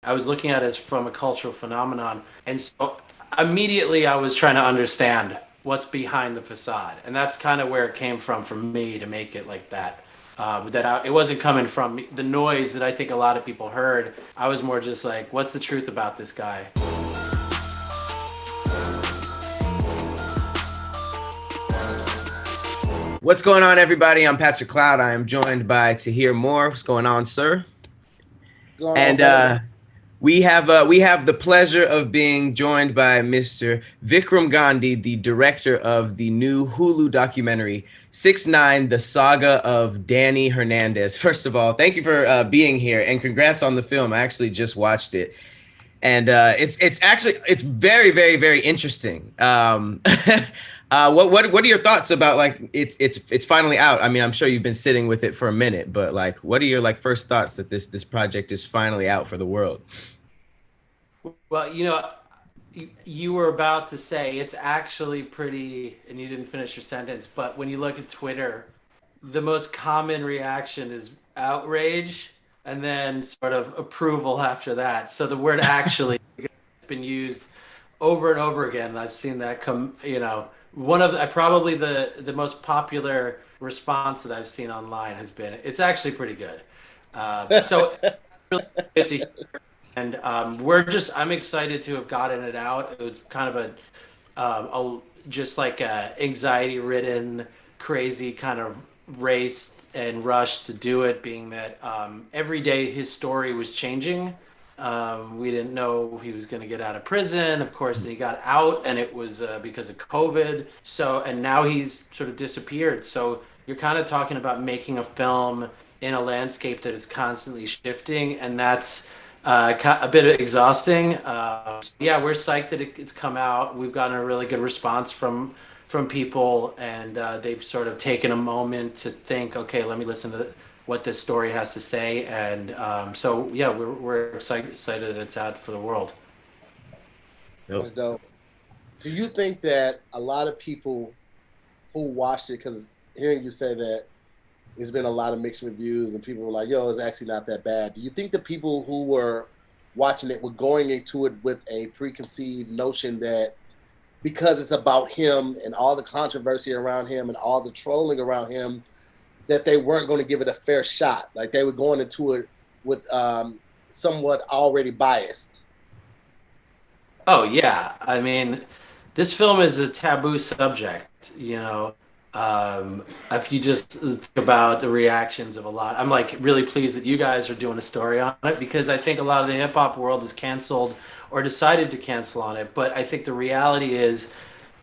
I was looking at it as from a cultural phenomenon. And so immediately I was trying to understand what's behind the facade. And that's kind of where it came from for me to make it like that. It wasn't coming from the noise that I think a lot of people heard. I was more just like, what's the truth about this guy? What's going on, everybody? I'm Patrick Cloud. I am joined by To Hear More. What's going on, sir? We have the pleasure of being joined by Mr. Vikram Gandhi, the director of the new Hulu documentary 6ix9ine, the saga of Danny Hernandez. First of all, thank you for being here, and congrats on the film. I actually just watched it, and it's very, very, very interesting. What are your thoughts about, like, it's finally out? I mean, I'm sure you've been sitting with it for a minute, but like, what are your first thoughts that this project is finally out for the world? Well, you were about to say it's actually pretty, and you didn't finish your sentence, but when you look at Twitter, the most common reaction is outrage and then sort of approval after that. So the word actually has been used over and over again. I've seen that come, one of probably the most popular response that I've seen online has been, it's actually pretty good. So really good to hear. And I'm excited to have gotten it out. It was kind of just like a anxiety-ridden, crazy kind of race and rush to do it, being that every day his story was changing. We didn't know he was going to get out of prison. Of course, he got out, and it was because of COVID. And now he's sort of disappeared. So you're kind of talking about making a film in a landscape that is constantly shifting, and that's a bit exhausting. Yeah, we're psyched that it's come out. We've gotten a really good response from people, and they've sort of taken a moment to think, okay, let me listen to what this story has to say. And so yeah, we're excited that it's out for the world. That's dope. Do you think that a lot of people who watched it, because hearing you say that there's been a lot of mixed reviews and people were like, yo, it's actually not that bad. Do you think the people who were watching it were going into it with a preconceived notion that because it's about him and all the controversy around him and all the trolling around him, that they weren't going to give it a fair shot? Like they were going into it with somewhat already biased. Oh yeah. I mean, this film is a taboo subject, if you just think about the reactions of a lot. I'm like really pleased that you guys are doing a story on it, because I think a lot of the hip hop world is canceled or decided to cancel on it. But I think the reality is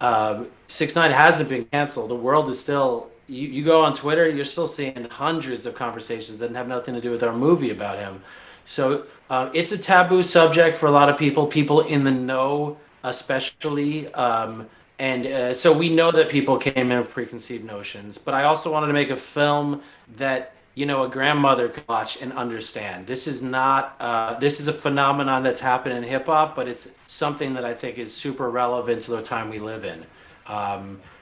6ix9ine hasn't been canceled. The world is still, you go on Twitter, you're still seeing hundreds of conversations that have nothing to do with our movie about him. So it's a taboo subject for a lot of people in the know, especially. So we know that people came in with preconceived notions, but I also wanted to make a film that, a grandmother could watch and understand. This is not, this is a phenomenon that's happened in hip hop, but it's something that I think is super relevant to the time we live in.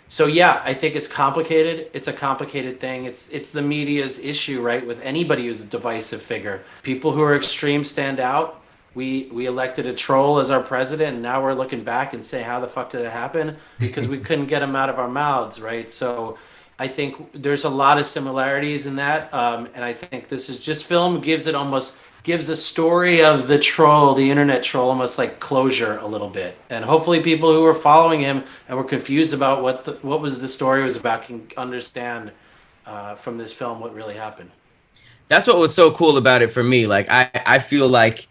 So yeah, I think it's complicated. It's a complicated thing. It's the media's issue, right? With anybody who's a divisive figure. People who are extreme stand out. We elected a troll as our president, and now we're looking back and say, how the fuck did it happen? Because we couldn't get him out of our mouths, right? So I think there's a lot of similarities in that, and I think this is just film gives the story of the troll, the internet troll, almost like closure a little bit. And hopefully people who were following him and were confused about what was the story was about can understand from this film what really happened. That's what was so cool about it for me. Like I feel like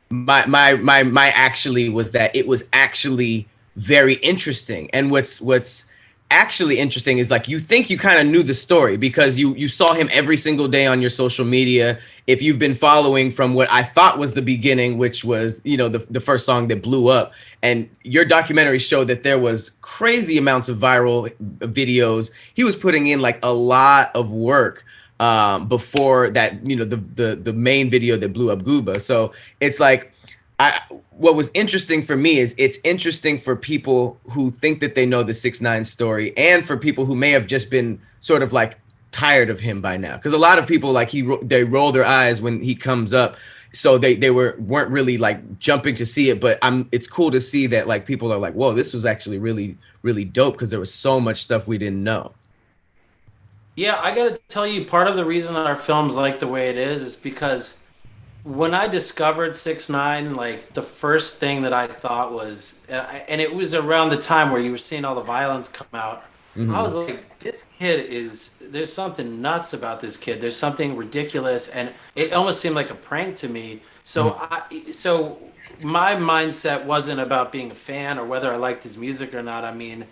my actually was that it was actually very interesting. And what's actually interesting is, like, you think you kind of knew the story because you saw him every single day on your social media. If you've been following from what I thought was the beginning, which was, the first song that blew up, and your documentary showed that there was crazy amounts of viral videos. He was putting in like a lot of work before that, the main video that blew up Gooba. So it's like, what was interesting for me is it's interesting for people who think that they know the 6ix9ine story, and for people who may have just been sort of like tired of him by now. Because a lot of people, like, they roll their eyes when he comes up, so they weren't really like jumping to see it, but it's cool to see that like people are like, whoa, this was actually really, really dope, because there was so much stuff we didn't know. Yeah, I gotta tell you, part of the reason our film's like the way it is because when I discovered 6ix9ine, like the first thing that I thought was, and it was around the time where you were seeing all the violence come out. I was like, this kid there's something nuts about this kid. There's something ridiculous, and it almost seemed like a prank to me. So my mindset wasn't about being a fan or whether I liked his music or not. I mean,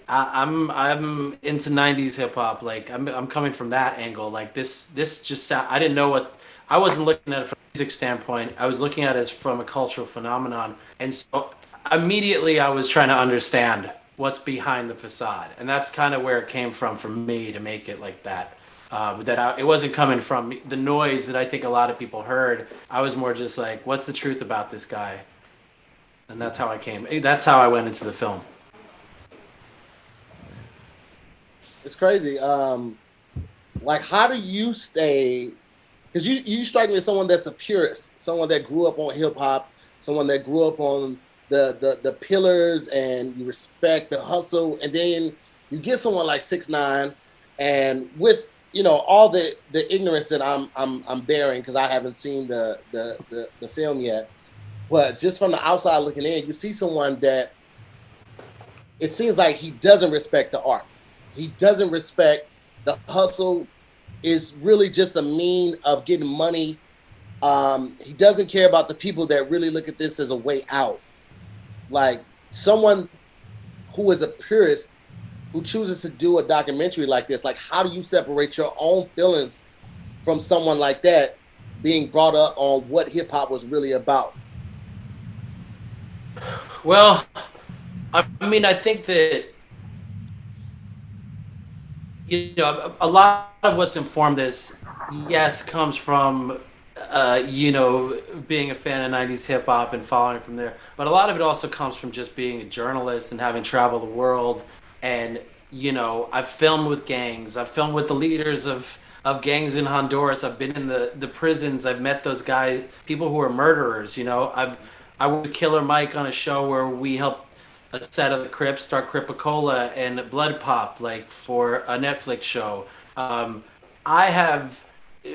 I'm into 90s hip hop. Like I'm coming from that angle. Like this just I didn't know what I wasn't looking at it from a music standpoint. I was looking at it as from a cultural phenomenon. And so immediately I was trying to understand what's behind the facade. And that's kind of where it came from for me to make it like that. It wasn't coming from the noise that I think a lot of people heard. I was more just like, what's the truth about this guy? And that's how that's how I went into the film. It's crazy. Like, how do you stay? Because you strike me as someone that's a purist, someone that grew up on hip hop, someone that grew up on the pillars, and you respect the hustle, and then you get someone like 6ix9ine, and with all the ignorance that I'm bearing because I haven't seen the film yet, but just from the outside looking in, you see someone that it seems like he doesn't respect the art. He doesn't respect the hustle. Is really just a mean of getting money. He doesn't care about the people that really look at this as a way out. Like someone who is a purist who chooses to do a documentary like this, like how do you separate your own feelings from someone like that being brought up on what hip hop was really about? Well, I mean, I think that a lot of what's informed this, yes, comes from, being a fan of 90s hip hop and following from there. But a lot of it also comes from just being a journalist and having traveled the world. And, I've filmed with gangs. I've filmed with the leaders of gangs in Honduras. I've been in the prisons. I've met those guys, people who are murderers. I worked with Killer Mike on a show where we helped a set of the Crips start Cripicola and Blood Pop, like for a Netflix show. I have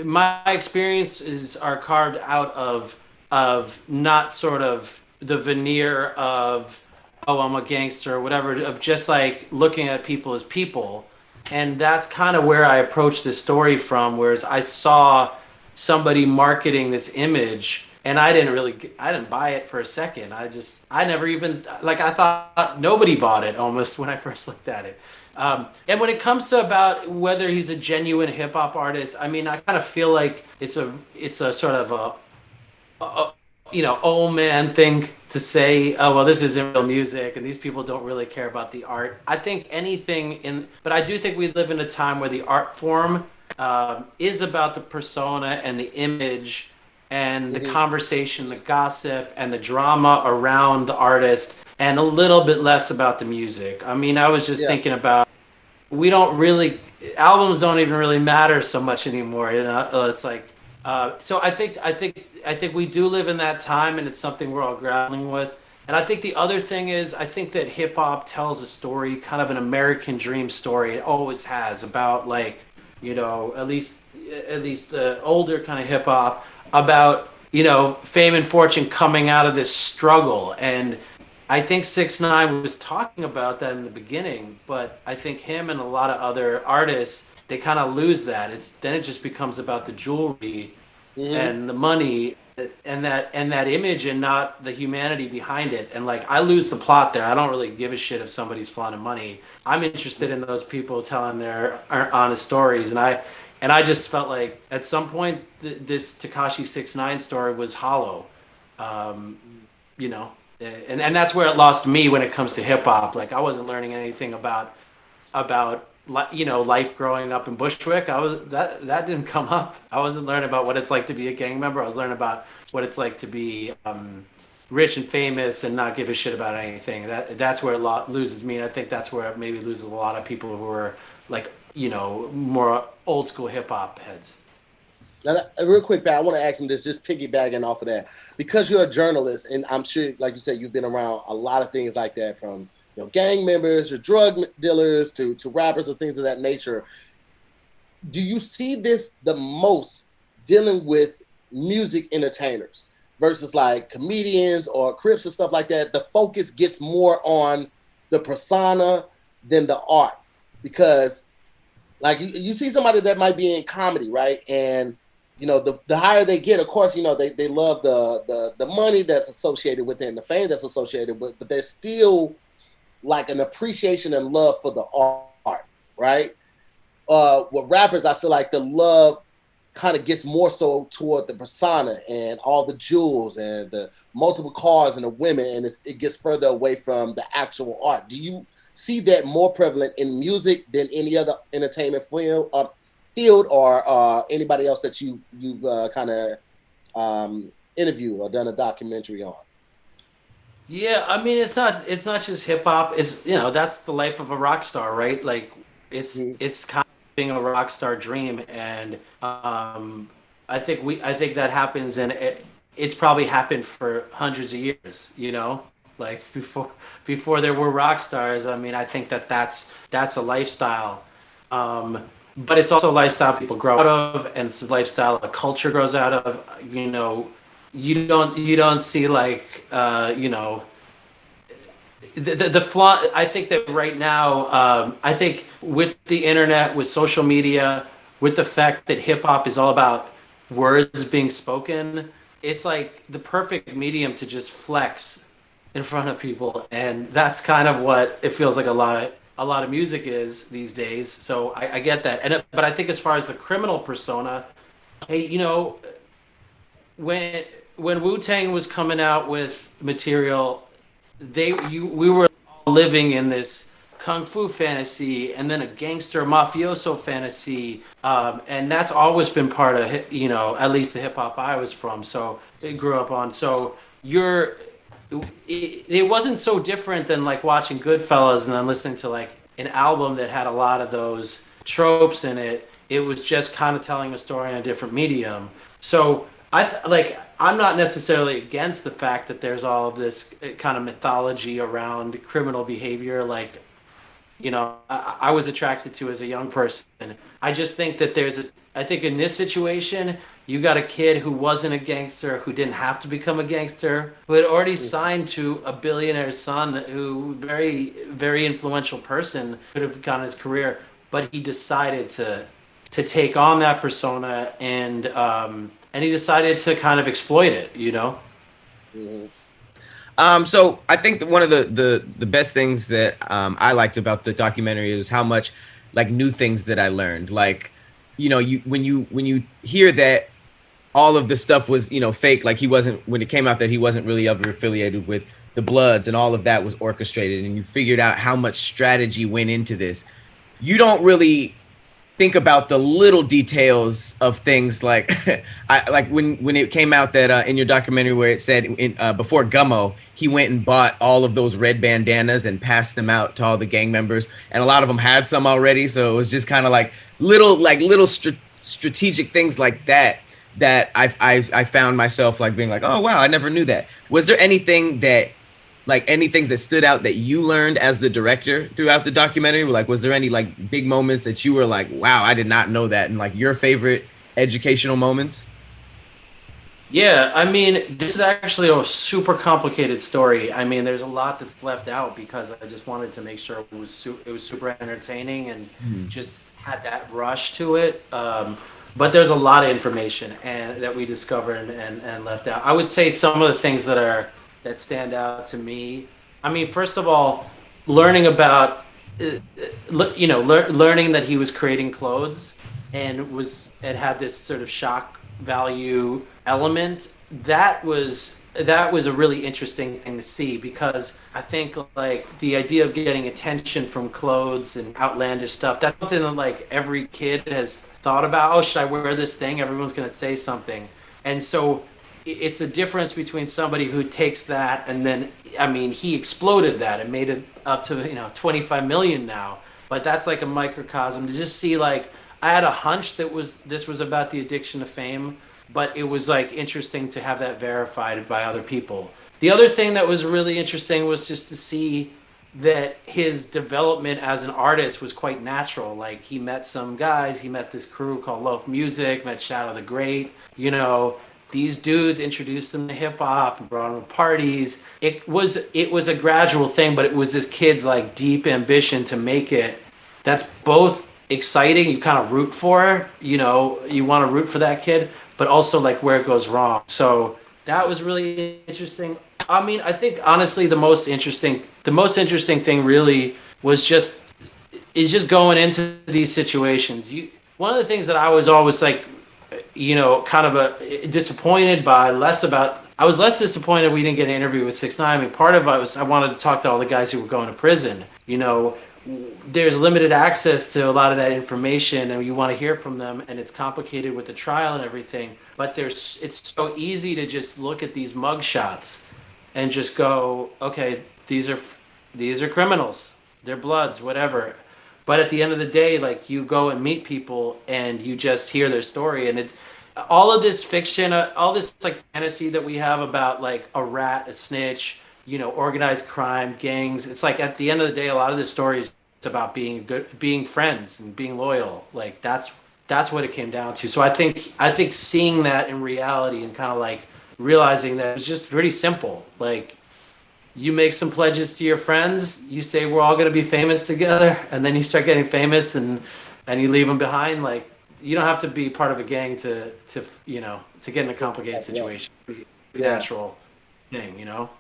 my experiences are carved out of not sort of the veneer of, oh, I'm a gangster or whatever, of just like looking at people as people. And that's kind of where I approached this story from, whereas I saw somebody marketing this image and I didn't buy it for a second. I never even, like, I thought nobody bought it almost when I first looked at it. And when it comes to about whether he's a genuine hip hop artist, I mean, I kind of feel like it's a sort of a old man thing to say, oh, well, this isn't real music and these people don't really care about the art. I think but I do think we live in a time where the art form is about the persona and the image and the conversation, the gossip, and the drama around the artist, and a little bit less about the music. I mean, I was just thinking about, albums don't even really matter so much anymore. It's like, so I think we do live in that time, and it's something we're all grappling with. And I think the other thing is, I think that hip hop tells a story, kind of an American dream story. It always has, about like, at least the older kind of hip hop, about fame and fortune coming out of this struggle. And I think 6ix9ine was talking about that in the beginning, but I think him and a lot of other artists, they kind of lose that. Then it just becomes about the jewelry and the money and that image, and not the humanity behind it. And like, I lose the plot there. I don't really give a shit if somebody's flaunting money. I'm interested in those people telling their honest stories. And I just felt like at some point this Tekashi 6ix9ine story was hollow, and that's where it lost me when it comes to hip hop. Like, I wasn't learning anything about life growing up in Bushwick. That didn't come up. I wasn't learning about what it's like to be a gang member. I was learning about what it's like to be rich and famous and not give a shit about anything. That's where it loses me. And I think that's where it maybe loses a lot of people who are like, more old school hip hop heads. Now, real quick, Pat, I want to ask him this, just piggybacking off of that, because you're a journalist, and I'm sure, like you said, you've been around a lot of things like that, from gang members to drug dealers to rappers and things of that nature. Do you see this the most dealing with music entertainers versus like comedians or Crips and stuff like that? The focus gets more on the persona than the art, because like you see somebody that might be in comedy, right? And the higher they get, of course, they love the money that's associated with it and the fame that's associated with, but there's still like an appreciation and love for the art, right? With rappers, I feel like the love kind of gets more so toward the persona and all the jewels and the multiple cars and the women, and it gets further away from the actual art. Do you see that more prevalent in music than any other entertainment field or anybody else that you've kind of interviewed or done a documentary on? Yeah, I mean, it's not just hip hop. It's, that's the life of a rock star, right? Like it's kind of being a rock star dream, and I think that happens, and it's probably happened for hundreds of years, like before there were rock stars. I mean, I think that's a lifestyle. But it's also a lifestyle people grow out of, and it's a lifestyle a culture grows out of. You don't see like the flaw. I think that right now, I think with the internet, with social media, with the fact that hip hop is all about words being spoken, it's like the perfect medium to just flex in front of people, and that's kind of what it feels like a lot of music is these days. So I get that, but I think as far as the criminal persona, hey, when Wu-Tang was coming out with material, we were all living in this kung fu fantasy and then a gangster mafioso fantasy, and that's always been part of at least the hip hop I was from. So it grew up on. So it wasn't so different than like watching Goodfellas and then listening to like an album that had a lot of those tropes in it. It was just kind of telling a story in a different medium. So I'm not necessarily against the fact that there's all of this kind of mythology around criminal behavior, like I was attracted to as a young person. I just think that I think in this situation, you got a kid who wasn't a gangster, who didn't have to become a gangster, who had already signed to a billionaire's son, who very, very influential person, could have gotten his career, but he decided to take on that persona, and he decided to kind of exploit it, Mm-hmm. So I think that one of the best things that I liked about the documentary is how much like new things that I learned. Like, when you hear that all of the stuff was fake, like he wasn't, when it came out that he wasn't really ever affiliated with the Bloods, and all of that was orchestrated, and you figured out how much strategy went into this. You don't really think about the little details of things like like when it came out that in your documentary where it said before Gummo, he went and bought all of those red bandanas and passed them out to all the gang members, and a lot of them had some already, so it was just kind of like little strategic things like that I found myself like being like, oh wow, I never knew that. Was there anything that any things that stood out that you learned as the director throughout the documentary? Like, was there any like big moments that you were like, wow, I did not know that, and like your favorite educational moments? Yeah, I mean, this is actually a super complicated story. I mean, there's a lot that's left out because I just wanted to make sure it was super entertaining and just had that rush to it. But there's a lot of information that we discovered and left out. I would say some of the things that stand out to me. I mean, first of all, learning about, learning that he was creating clothes and had this sort of shock value element. That was a really interesting thing to see, because I think like the idea of getting attention from clothes and outlandish stuff, that's something that like every kid has thought about. Oh, should I wear this thing? Everyone's going to say something. And so it's a difference between somebody who takes that and then, I mean, he exploded that and made it up to 25 million now, but that's like a microcosm to just see like I had a hunch that this was about the addiction to fame, but it was like interesting to have that verified by other people. The other thing that was really interesting was just to see that his development as an artist was quite natural. Like he met some guys, he met this crew called Loaf Music, met Shadow the Great, you know, these dudes introduced him to hip hop and brought him to parties. It was a gradual thing, but it was this kid's like deep ambition to make it. That's both exciting. You kind of root for, you know, you want to root for that kid, but also like where it goes wrong. So that was really interesting. I mean, I think honestly the most interesting thing really was just going into these situations. One of the things that I was always like, you know, kind of disappointed by, I was less disappointed we didn't get an interview with 6ix9ine. I mean, part of it was I wanted to talk to all the guys who were going to prison. You know, there's limited access to a lot of that information, and you want to hear from them, and it's complicated with the trial and everything. But it's so easy to just look at these mug shots and just go, okay, these are criminals, they're bloods, whatever. But at the end of the day, like you go and meet people and you just hear their story, and it, all of this fiction, all this like fantasy that we have about like a rat, a snitch, you know, organized crime, gangs. It's like at the end of the day, a lot of this story is about being friends and being loyal. Like that's what it came down to. So I think seeing that in reality and kind of like realizing that it's just pretty simple. Like you make some pledges to your friends, you say we're all going to be famous together, and then you start getting famous and you leave them behind. Like you don't have to be part of a gang to you know, to get in a complicated situation. It's a natural thing, you know.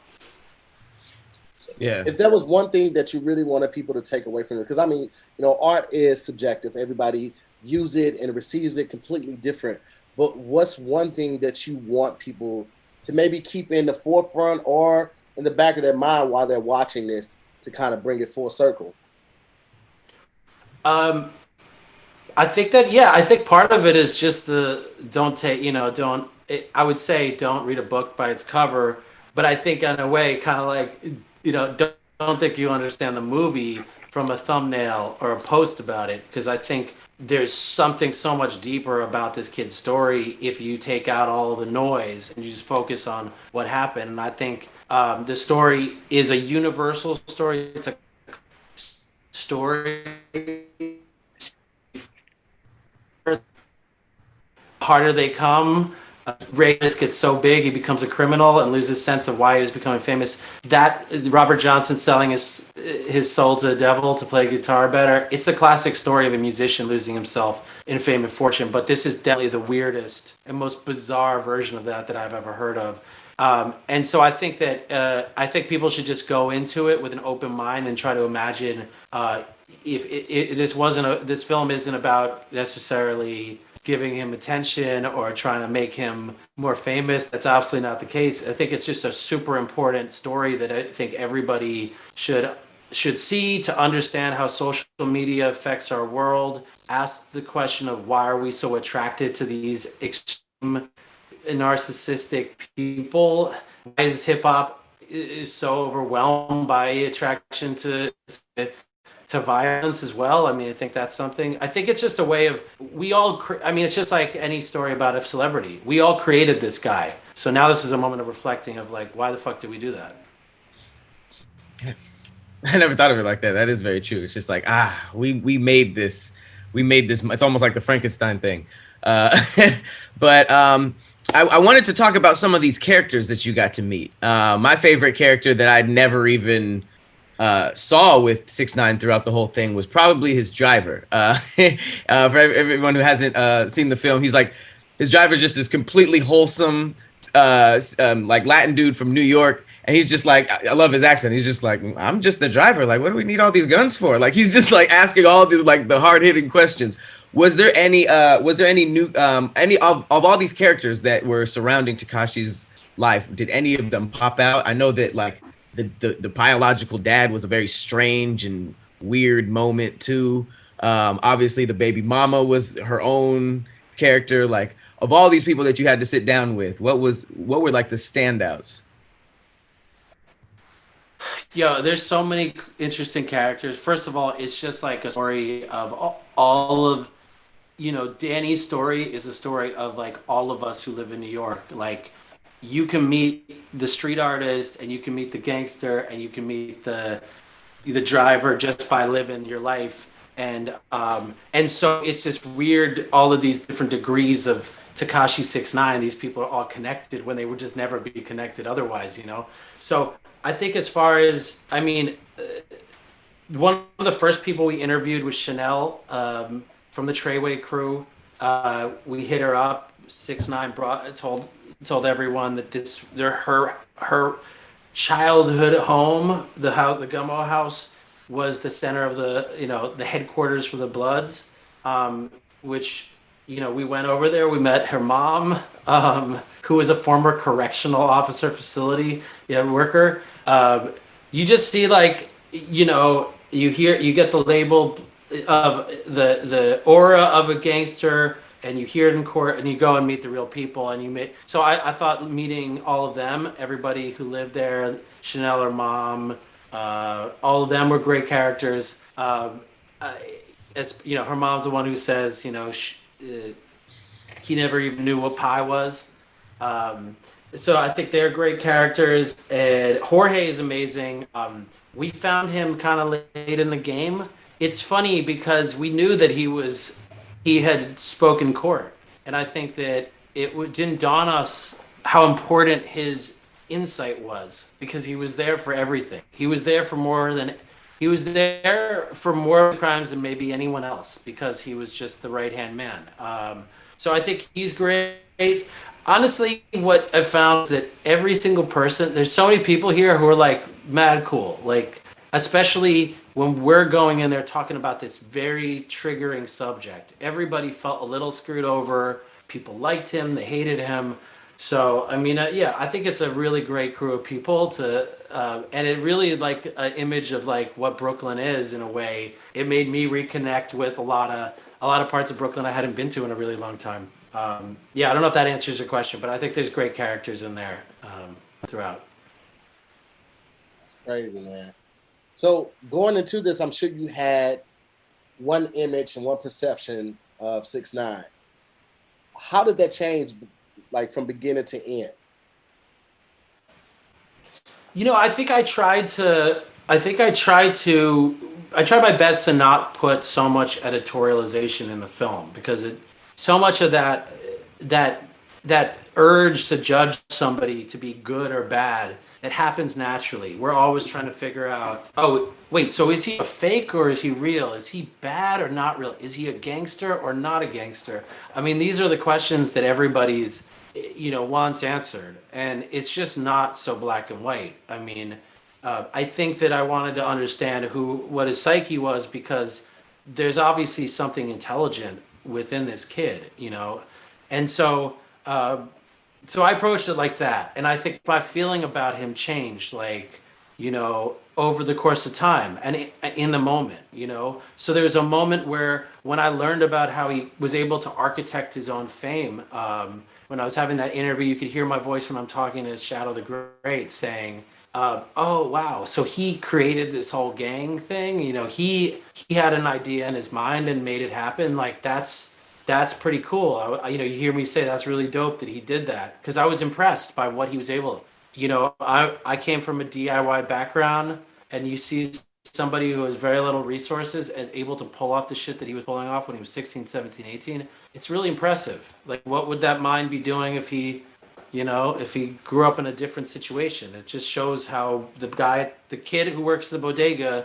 Yeah. If there was one thing that you really wanted people to take away from it, because I mean, you know, art is subjective. Everybody views it and receives it completely different. But what's one thing that you want people to maybe keep in the forefront or in the back of their mind while they're watching this to kind of bring it full circle? Um, I think that, yeah, I think part of it is just the don't take, you know, don't, I would say don't read a book by its cover, but I think in a way, kind of like, you know, don't think you understand the movie from a thumbnail or a post about it, because I think there's something so much deeper about this kid's story if you take out all the noise and you just focus on what happened. And I think the story is a universal story. It's a story harder they come. Reyes gets so big he becomes a criminal and loses sense of why he was becoming famous. That Robert Johnson selling his soul to the devil to play guitar better. It's the classic story of a musician losing himself in fame and fortune. But this is definitely the weirdest and most bizarre version of that I've ever heard of. And so I think that I think people should just go into it with an open mind and try to imagine if this film isn't about necessarily giving him attention or trying to make him more famous. That's absolutely not the case. I think it's just a super important story that I think everybody should see to understand how social media affects our world. Ask the question of why are we so attracted to these extreme narcissistic people? Why is hip hop is so overwhelmed by attraction to violence as well? I mean, I think that's something. I think it's just a way of I mean, it's just like any story about a celebrity. We all created this guy. So now this is a moment of reflecting of like, why the fuck did we do that? I never thought of it like that. That is very true. It's just like, we made this. We made this. It's almost like the Frankenstein thing. But I wanted to talk about some of these characters that you got to meet. My favorite character that I'd never even saw with 6ix9ine throughout the whole thing was probably his driver. For everyone who hasn't seen the film, he's like, his driver's just this completely wholesome, like Latin dude from New York. And he's just like, I love his accent. He's just like, I'm just the driver. Like, what do we need all these guns for? Like, he's just like asking all these like the hard hitting questions. Was there any new any of all these characters that were surrounding Tekashi's life? Did any of them pop out? I know that like the biological dad was a very strange and weird moment too. Obviously the baby mama was her own character. Like, of all these people that you had to sit down with, what were like the standouts? Yo, there's so many interesting characters. First of all, it's just like a story of all of Danny's story is a story of like all of us who live in New York. Like, you can meet the street artist, and you can meet the gangster, and you can meet the driver just by living your life. And so it's this weird, all of these different degrees of Tekashi 6ix9ine. These people are all connected when they would just never be connected otherwise. So I think, as far as, I mean, one of the first people we interviewed was Chanel, from the Treyway crew. We hit her up. 6ix9ine told everyone that her childhood home, the Gummo house, was the center of the headquarters for the Bloods, which, we went over there. We met her mom, who was a former correctional officer facility, worker. You just see, like, you get the label of the aura of a gangster, and you hear it in court, and you go and meet the real people, and so I thought meeting all of them, everybody who lived there, Chanel, her mom, all of them were great characters. As her mom's the one who says, he never even knew what pie was. So I think they're great characters, and Jorge is amazing. We found him kind of late in the game. It's funny because we knew that he had spoken court, and I think that didn't dawn us how important his insight was, because he was there for everything. He was there for more crimes than maybe anyone else, because he was just the right hand man. So I think he's great. Honestly, what I found is that every single person, there's so many people here who are like mad cool, like, especially when we're going in there talking about this very triggering subject. Everybody felt a little screwed over. People liked him, they hated him. So, I mean, yeah, I think it's a really great crew of people and it really, like, an image of like what Brooklyn is in a way. It made me reconnect with a lot of parts of Brooklyn I hadn't been to in a really long time. Yeah, I don't know if that answers your question, but I think there's great characters in there throughout. Crazy, man. So going into this, I'm sure you had one image and one perception of 6ix9ine. How did that change, like, from beginning to end? I think I tried my best to not put so much editorialization in the film, because so much of that urge to judge somebody to be good or bad, it happens naturally. We're always trying to figure out, oh, wait, so is he a fake or is he real? Is he bad or not real? Is he a gangster or not a gangster? I mean, these are the questions that everybody's, wants answered. And it's just not so black and white. I mean, I think that I wanted to understand what his psyche was, because there's obviously something intelligent within this kid, And so I approached it like that. And I think my feeling about him changed, like, over the course of time and in the moment, So there's a moment where, when I learned about how he was able to architect his own fame, when I was having that interview, you could hear my voice when I'm talking to Shadow the Great saying, oh, wow, so he created this whole gang thing. He had an idea in his mind and made it happen. Like, that's pretty cool. You hear me say that's really dope that he did that, because I was impressed by what he was able. I came from a DIY background, and you see somebody who has very little resources as able to pull off the shit that he was pulling off when he was 16, 17, 18. It's really impressive. Like, what would that mind be doing if he grew up in a different situation? It just shows how the kid who works at the bodega,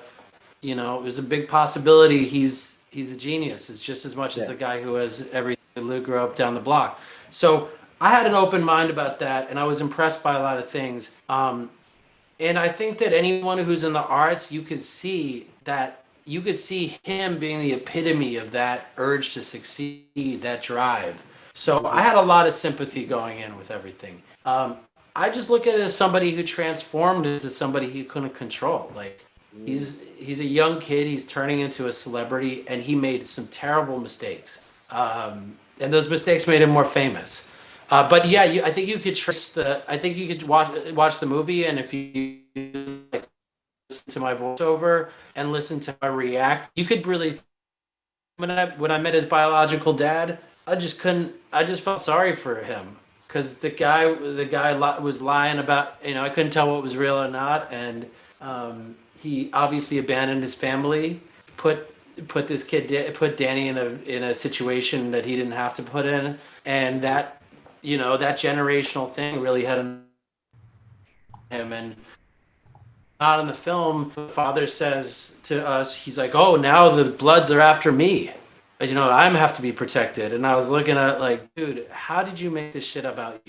there's a big possibility he's a genius. It's just as much as the guy who has everything who grew up down the block. So I had an open mind about that, and I was impressed by a lot of things. And I think that anyone who's in the arts, you could see him being the epitome of that urge to succeed, that drive. So I had a lot of sympathy going in with everything. I just look at it as somebody who transformed into somebody he couldn't control. Like, he's a young kid, he's turning into a celebrity, and he made some terrible mistakes. And those mistakes made him more famous. But yeah, I think you could watch the movie, and if you listen to my voiceover and listen to my react, you could really when I met his biological dad, I just couldn't. I just felt sorry for him because the guy was lying about. I couldn't tell what was real or not, and he obviously abandoned his family, put put Danny in a situation that he didn't have to put in, and that generational thing really had him. And not in the film, the father says to us, he's like, "Oh, now the Bloods are after me. I have to be protected." And I was looking at like, dude, how did you make this shit about,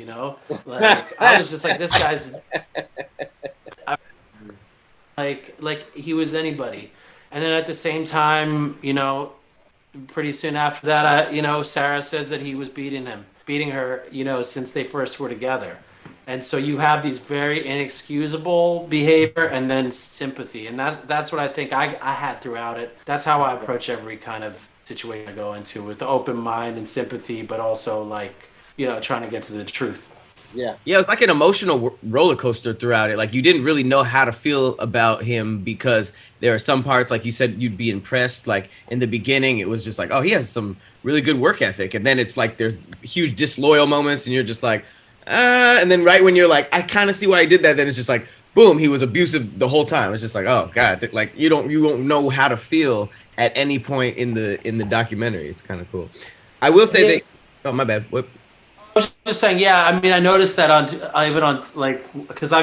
Like, I was just like, this guy's like he was anybody. And then at the same time, pretty soon after that, Sarah says that he was beating her, since they first were together. And so you have these very inexcusable behavior and then sympathy. And that's what I think I had throughout it. That's how I approach every kind of situation I go into, with the open mind and sympathy, but also like, trying to get to the truth. Yeah, it was like an emotional roller coaster throughout it. Like, you didn't really know how to feel about him, because there are some parts, like you said, you'd be impressed. Like in the beginning, it was just like, oh, he has some really good work ethic. And then it's like there's huge disloyal moments, and you're just like, and then right when you're like, I kind of see why he did that, then it's just like, boom, he was abusive the whole time. It's just like, oh God, like you won't know how to feel at any point in the documentary. It's kind of cool. I will say that. Oh, my bad. What? I was just saying, yeah. I mean, I noticed that even on like, because I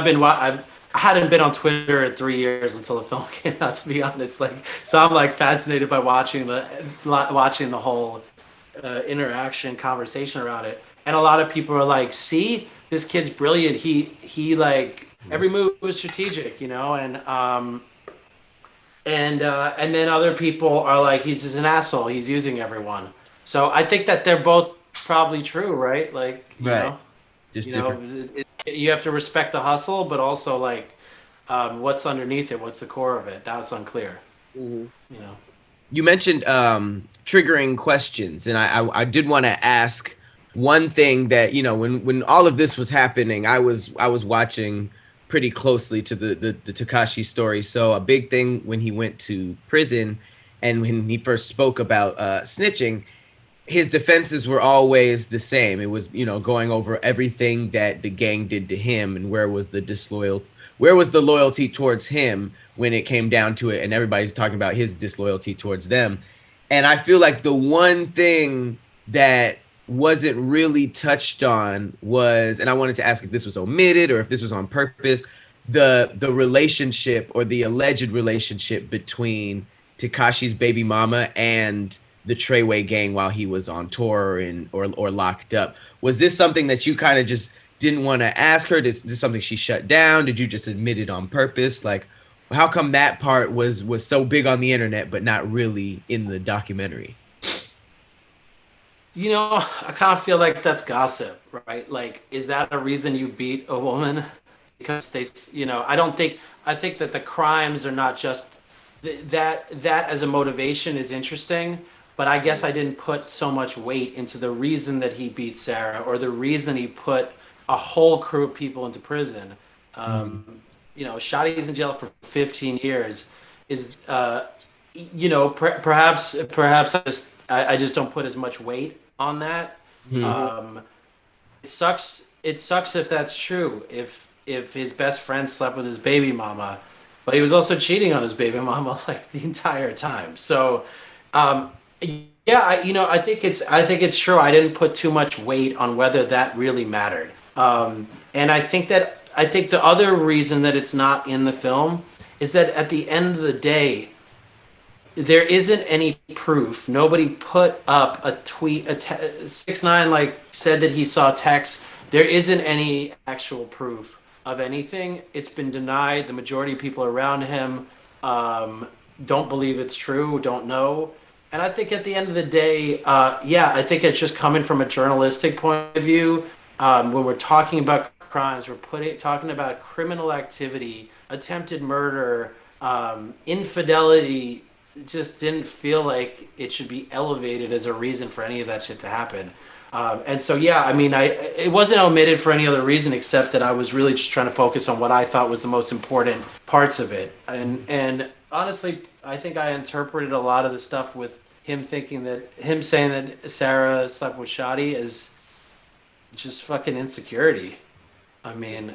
hadn't been on Twitter in 3 years until the film came out, to be honest. Like, so I'm like fascinated by watching the whole interaction, conversation around it. And a lot of people are like, "See, this kid's brilliant. He like every move was strategic, And then other people are like, he's just an asshole. He's using everyone." So I think that they're both probably true, right? Like, just different. You have to respect the hustle, but also like, what's underneath it? What's the core of it? That was unclear. Mm-hmm. You mentioned triggering questions, and I did want to ask one thing that, when all of this was happening, I was watching pretty closely to the Tekashi story. So a big thing when he went to prison and when he first spoke about snitching, his defenses were always the same. It was, going over everything that the gang did to him, and where was the loyalty towards him when it came down to it, and everybody's talking about his disloyalty towards them. And I feel like the one thing that wasn't really touched on was, and I wanted to ask if this was omitted or if this was on purpose, the relationship, or the alleged relationship, between Tekashi's baby mama and the Treyway gang while he was on tour or locked up. Was this something that you kind of just didn't want to ask her? Is this something she shut down? Did you just admit it on purpose? Like, how come that part was so big on the internet but not really in the documentary? I kind of feel like that's gossip, right? Like, is that a reason you beat a woman? Because they, I think that the crimes are not just that as a motivation is interesting, but I guess I didn't put so much weight into the reason that he beat Sarah, or the reason he put a whole crew of people into prison. Shotty's in jail for 15 years is, perhaps I just don't put as much weight on that. It sucks if that's true, if his best friend slept with his baby mama, but he was also cheating on his baby mama like the entire time. So I think it's true. I didn't put too much weight on whether that really mattered. And I think the other reason that it's not in the film is that at the end of the day, there isn't any proof. Nobody put up a tweet. 6ix9ine like said that he saw texts. There isn't any actual proof of anything. It's been denied. The majority of people around him don't believe it's true, don't know. And I think at the end of the day, I think it's just coming from a journalistic point of view. When we're talking about crimes, we're talking about criminal activity, attempted murder, infidelity. It just didn't feel like it should be elevated as a reason for any of that shit to happen. And so, it wasn't omitted for any other reason except that I was really just trying to focus on what I thought was the most important parts of it. And honestly, I think I interpreted a lot of the stuff with him saying that Sarah slept with Shadi is just fucking insecurity. I mean,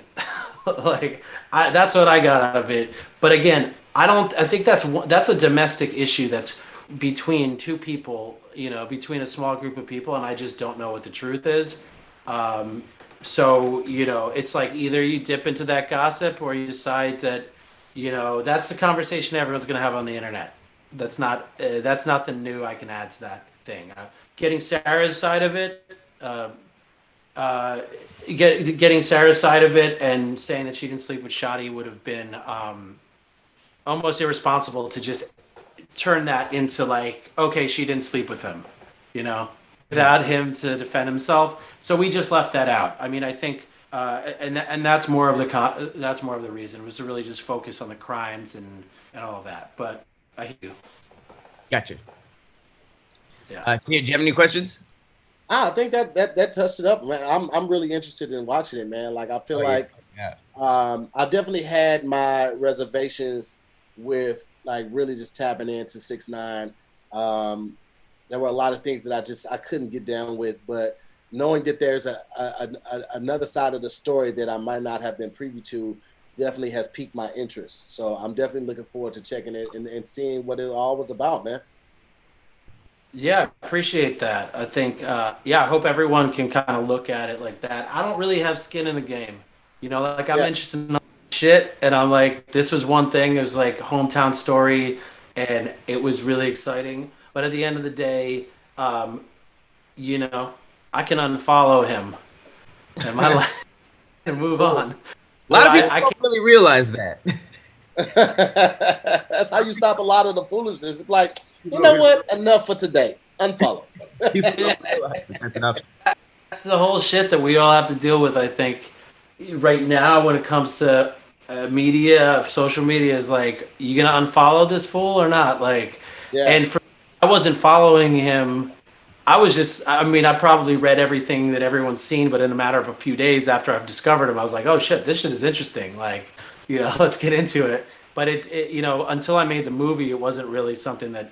like that's what I got out of it. But again, I think that's a domestic issue that's between two people, between a small group of people, and I just don't know what the truth is. So, it's like either you dip into that gossip or you decide that, that's the conversation everyone's going to have on the internet. That's nothing new I can add to that thing. Getting Sarah's side of it, getting Sarah's side of it and saying that she didn't sleep with Shadi would have been almost irresponsible to just turn that into like, okay, she didn't sleep with him, without him to defend himself. So we just left that out. I mean, I think, and that's more of the reason, was to really just focus on the crimes and all of that. But I hear you. Gotcha. Yeah. Do you have any questions? I think that touched it up, man. I'm really interested in watching it, man. Like I feel I definitely had my reservations with like really just tapping into 6ix9ine. There were a lot of things that I couldn't get down with, but knowing that there's another side of the story that I might not have been privy to definitely has piqued my interest. So I'm definitely looking forward to checking it and seeing what it all was about, man. Yeah, appreciate that. I think, I hope everyone can kind of look at it like that. I don't really have skin in the game. Like I'm interested in shit, and I'm like, this was one thing. It was like hometown story, and it was really exciting. But at the end of the day, I can unfollow him in my life and move on. A lot of people don't really realize that. That's how you stop a lot of the foolishness. It's like, you know what? Enough for today. Unfollow. That's the whole shit that we all have to deal with, I think, right now when it comes to media, social media, is like, you gonna unfollow this fool or not? Like, and I wasn't following him. I probably read everything that everyone's seen, but in a matter of a few days after I've discovered him, I was like, oh shit, this shit is interesting. Like, let's get into it. But it until I made the movie, it wasn't really something that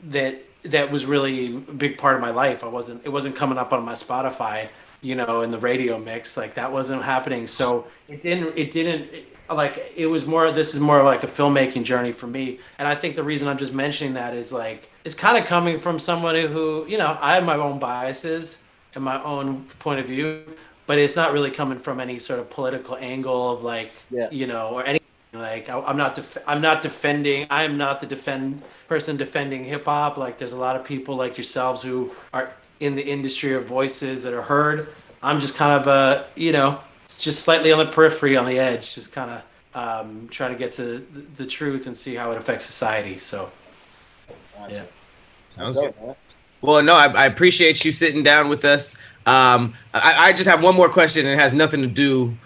that was really a big part of my life. It wasn't coming up on my Spotify, in the radio mix. Like that wasn't happening. So it didn't like, it was more, this is more like a filmmaking journey for me. And I think the reason I'm just mentioning that is like, it's kind of coming from somebody who, I have my own biases and my own point of view, but it's not really coming from any sort of political angle of like, or anything. Like I'm not the person defending hip hop. Like there's a lot of people like yourselves who are in the industry of voices that are heard. I'm just kind of just slightly on the periphery, on the edge, just kind of trying to get to the truth and see how it affects society. So, yeah. Sounds good. Well, no, I appreciate you sitting down with us. I just have one more question, and it has nothing to do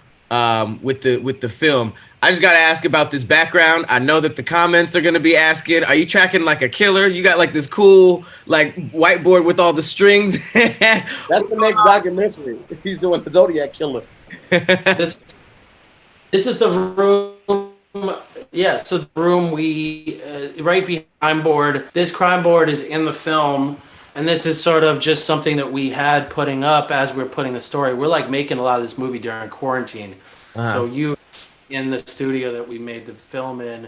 with the film. I just got to ask about this background. I know that the comments are going to be asking, are you tracking like a killer? You got like this cool like whiteboard with all the strings. That's the next documentary. He's doing the Zodiac Killer. This is the room. Yeah, so the room we right behind board. This crime board is in the film, and this is sort of just something that we had putting up as we're putting the story. We're like making a lot of this movie during quarantine. So you in the studio that we made the film in,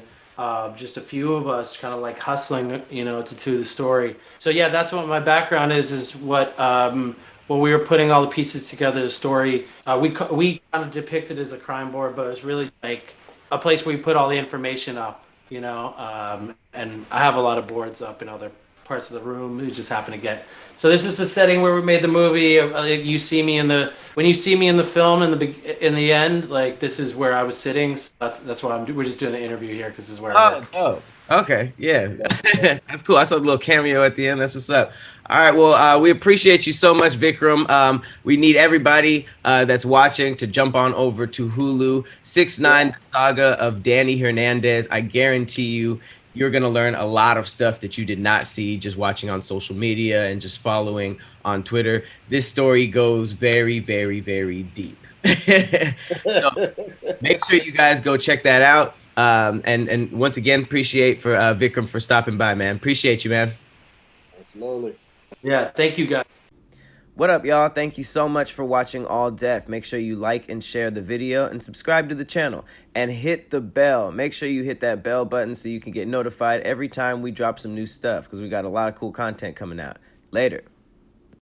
just a few of us kind of like hustling, to the story. So yeah, that's what my background is what when we were putting all the pieces together, the story, we kind of depicted it as a crime board, but it's really like a place where we put all the information up, and I have a lot of boards up in other parts of the room. We just happen to get. So this is the setting where we made the movie. You see me when you see me in the film in the end, like this is where I was sitting. So that's why we're just doing the interview here because this is where I work. Oh, okay, yeah, that's cool. I saw the little cameo at the end. That's what's up. All right, well, we appreciate you so much, Vikram. We need everybody that's watching to jump on over to Hulu. 6ix9ine, the saga of Danny Hernandez. I guarantee you're going to learn a lot of stuff that you did not see just watching on social media and just following on Twitter. This story goes very, very, very deep. So make sure you guys go check that out. And once again, appreciate for Vikram for stopping by, man. Appreciate you, man. Absolutely. Yeah, thank you guys. What up, y'all? Thank you so much for watching All Def. Make sure you like and share the video and subscribe to the channel and hit the bell. Make sure you hit that bell button so you can get notified every time we drop some new stuff, because we got a lot of cool content coming out. Later.